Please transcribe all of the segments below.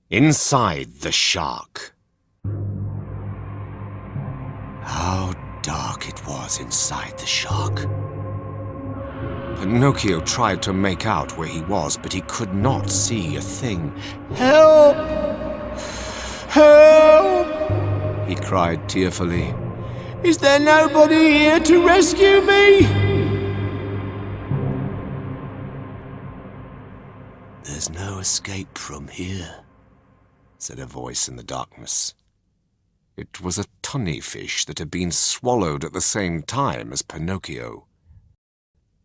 Inside the shark. How dark it was inside the shark. Pinocchio tried to make out where he was, but he could not see a thing. "Help! Help!" he cried tearfully. "Is there nobody here to rescue me?" "There's no escape from here," said a voice in the darkness. It was a tunny fish that had been swallowed at the same time as Pinocchio.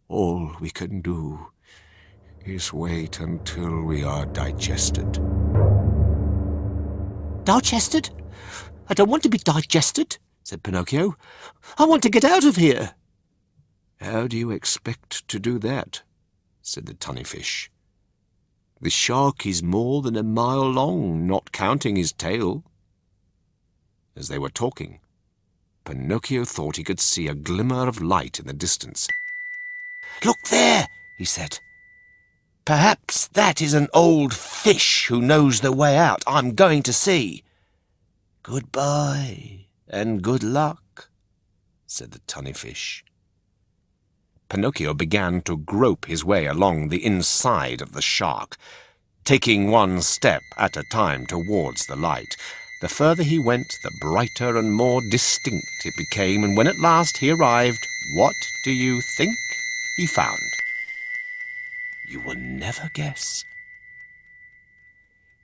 "All we can do is wait until we are digested." "Digested? I don't want to be digested," said Pinocchio. "I want to get out of here." "How do you expect to do that?" said the tunny fish. "The shark is more than a mile long, not counting his tail." As they were talking, Pinocchio thought he could see a glimmer of light in the distance. "Look there," he said. "Perhaps that is an old fish who knows the way out. I'm going to see." "Goodbye and good luck," said the tunny fish. Pinocchio began to grope his way along the inside of the shark, taking one step at a time towards the light. The further he went, the brighter and more distinct it became, and when at last he arrived, what do you think he found? You will never guess.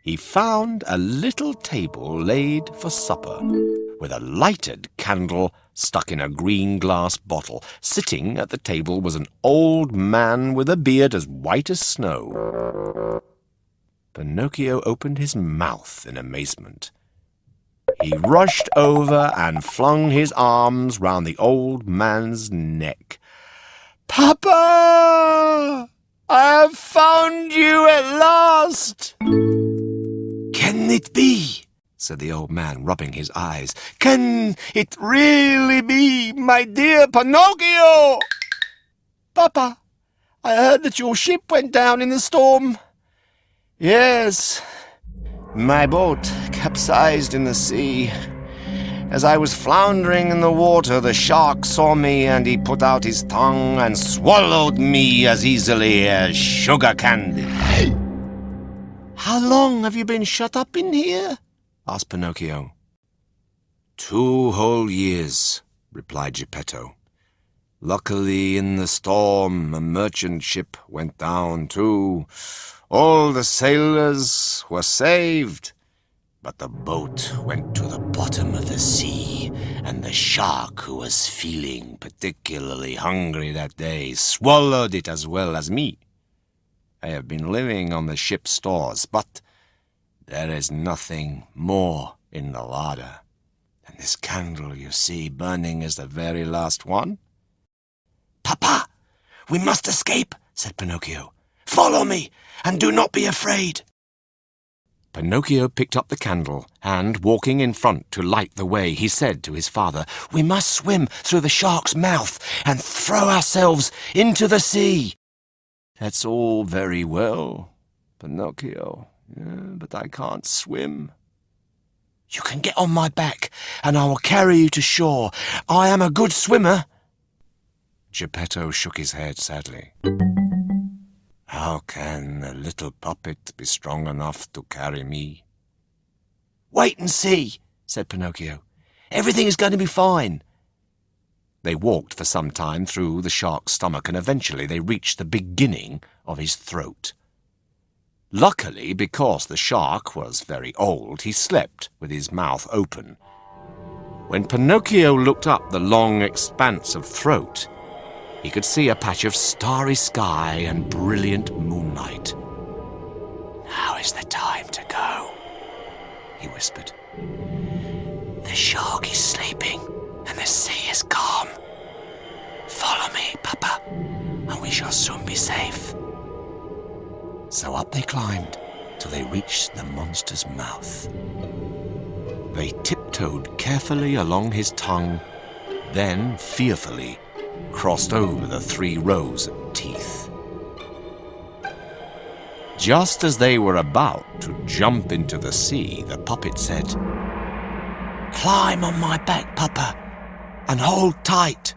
He found a little table laid for supper, with a lighted candle stuck in a green glass bottle. Sitting at the table was an old man with a beard as white as snow. Pinocchio opened his mouth in amazement. He rushed over and flung his arms round the old man's neck. "Papa! I have found you at last!" "Can it be?" said the old man, rubbing his eyes. "Can it really be, my dear Pinocchio?" "Papa, I heard that your ship went down in the storm." "Yes, my boat capsized in the sea. As I was floundering in the water, the shark saw me, and he put out his tongue and swallowed me as easily as sugar candy." "How long have you been shut up in here?" asked Pinocchio. 2 whole years, replied Geppetto. "Luckily, in the storm, a merchant ship went down too. All the sailors were saved, but the boat went to the bottom of the sea, and the shark, who was feeling particularly hungry that day, swallowed it as well as me. I have been living on the ship's stores, but there is nothing more in the larder. And this candle you see burning is the very last one." "Papa, we must escape," said Pinocchio. "Follow me, and do not be afraid." Pinocchio picked up the candle, and, walking in front to light the way, he said to his father, "We must swim through the shark's mouth and throw ourselves into the sea." "That's all very well, Pinocchio, but I can't swim." "You can get on my back, and I will carry you to shore. I am a good swimmer." Geppetto shook his head sadly. "How can a little puppet be strong enough to carry me?" "Wait and see," said Pinocchio. "Everything is going to be fine." They walked for some time through the shark's stomach, and eventually they reached the beginning of his throat. Luckily, because the shark was very old, he slept with his mouth open. When Pinocchio looked up the long expanse of throat, he could see a patch of starry sky and brilliant moonlight. "Now is the time to go," he whispered. "The shark is sleeping and the sea is calm. Follow me, Papa, and we shall soon be safe." So up they climbed till they reached the monster's mouth. They tiptoed carefully along his tongue, then fearfully crossed over the 3 rows of teeth. just as they were about to jump into the sea, the puppet said, "Climb on my back, Papa, and hold tight."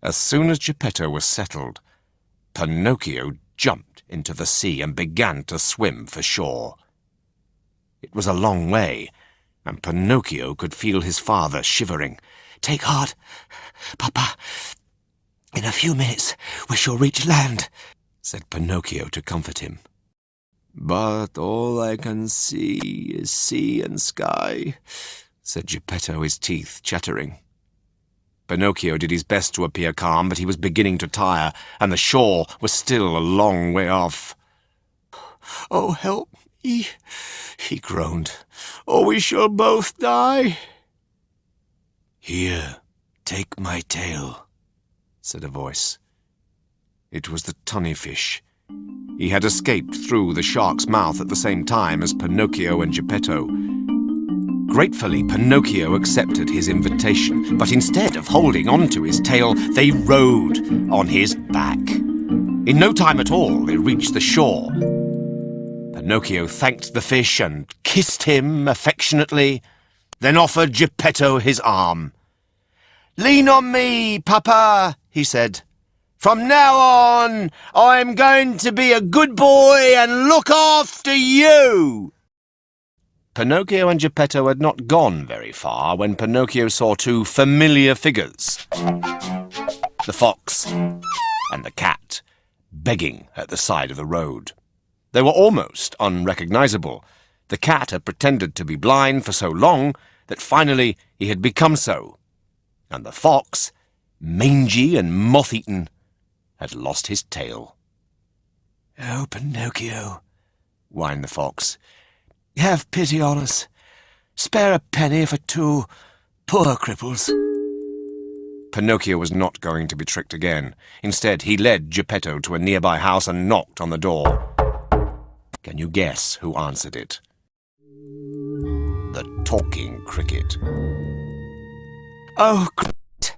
As soon as Geppetto was settled, Pinocchio jumped into the sea and began to swim for shore. It was a long way, and Pinocchio could feel his father shivering. "Take heart, Papa. In a few minutes we shall reach land," said Pinocchio to comfort him. "But all I can see is sea and sky," said Geppetto, his teeth chattering. Pinocchio did his best to appear calm, but he was beginning to tire, and the shore was still a long way off. "Oh, help me," he groaned, "or we shall both die." "Here, take my tail," said a voice. It was the tunny fish. He had escaped through the shark's mouth at the same time as Pinocchio and Geppetto. Gratefully, Pinocchio accepted his invitation, but instead of holding onto his tail, they rode on his back. In no time at all, they reached the shore. Pinocchio thanked the fish and kissed him affectionately, then offered Geppetto his arm. "Lean on me, Papa," he said. "From now on, I'm going to be a good boy and look after you." Pinocchio and Geppetto had not gone very far when Pinocchio saw two familiar figures, the fox and the cat, begging at the side of the road. They were almost unrecognizable. The cat had pretended to be blind for so long that finally he had become so, and the fox, mangy and moth-eaten, had lost his tail. "Oh, Pinocchio," whined the fox, "have pity on us. Spare a penny for two poor cripples." Pinocchio was not going to be tricked again. Instead, he led Geppetto to a nearby house and knocked on the door. Can you guess who answered it? The talking cricket. "Oh, great,"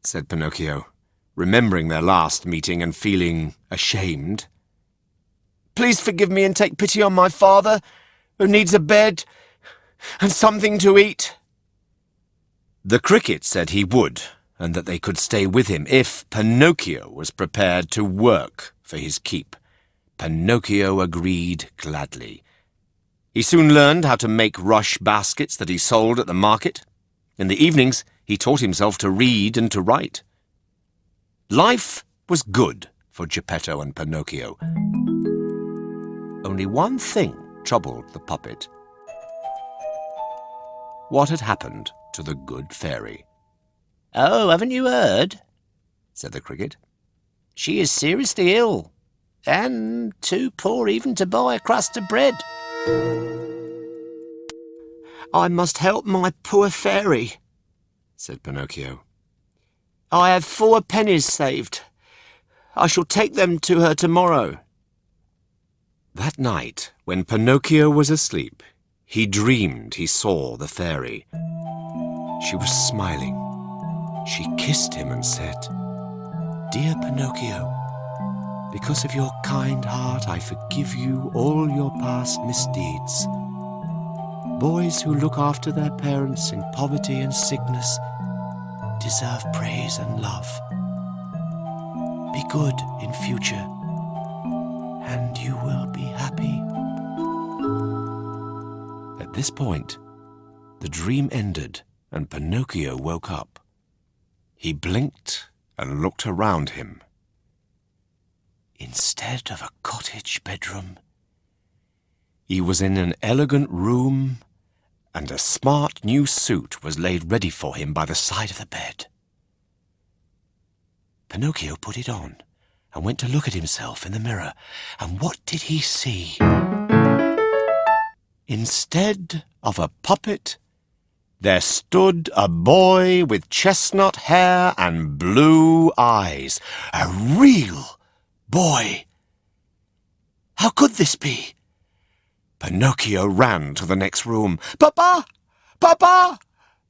said Pinocchio, remembering their last meeting and feeling ashamed. "Please forgive me and take pity on my father, who needs a bed and something to eat." The cricket said he would, and that they could stay with him if Pinocchio was prepared to work for his keep. Pinocchio agreed gladly. He soon learned how to make rush baskets that he sold at the market. In the evenings, he taught himself to read and to write. Life was good for Geppetto and Pinocchio. Only one thing troubled the puppet. What had happened to the good fairy? "Oh, haven't you heard?" said the cricket. "She is seriously ill, and too poor even to buy a crust of bread." "I must help my poor fairy," said Pinocchio. "I have 4 pennies saved. I shall take them to her tomorrow." That night, when Pinocchio was asleep, he dreamed he saw the fairy. She was smiling. She kissed him and said, "Dear Pinocchio, because of your kind heart, I forgive you all your past misdeeds. Boys who look after their parents in poverty and sickness deserve praise and love. Be good in future, and you will be happy." At this point, the dream ended and Pinocchio woke up. He blinked and looked around him. Instead of a cottage bedroom, he was in an elegant room, and a smart new suit was laid ready for him by the side of the bed. Pinocchio put it on and went to look at himself in the mirror, and what did he see? Instead of a puppet, there stood a boy with chestnut hair and blue eyes. A real boy. How could this be? Pinocchio ran to the next room. "Papa! Papa!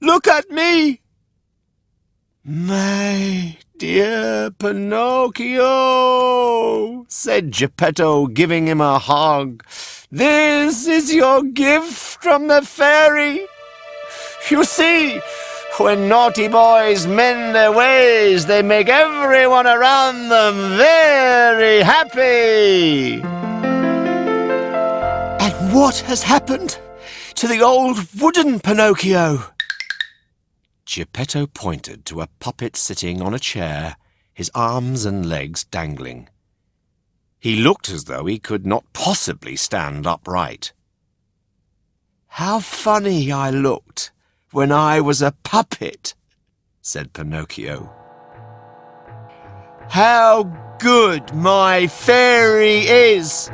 Look at me!" "My dear Pinocchio, said Geppetto, giving him a hug. This is your gift from the fairy. You see, when naughty boys mend their ways, they make everyone around them very happy. And what has happened to the old wooden Pinocchio? Geppetto pointed to a puppet sitting on a chair, his arms and legs dangling. He looked as though he could not possibly stand upright. How funny I looked when I was a puppet, said Pinocchio. How good my fairy is,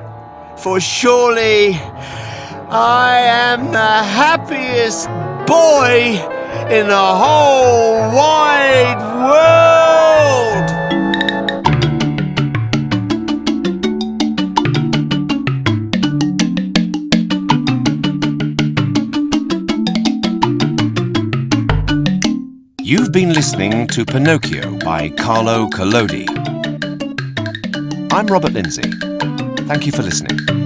for surely I am the happiest boy in the whole wide world. You've been listening to Pinocchio by Carlo Collodi. I'm Robert Lindsay. Thank you for listening.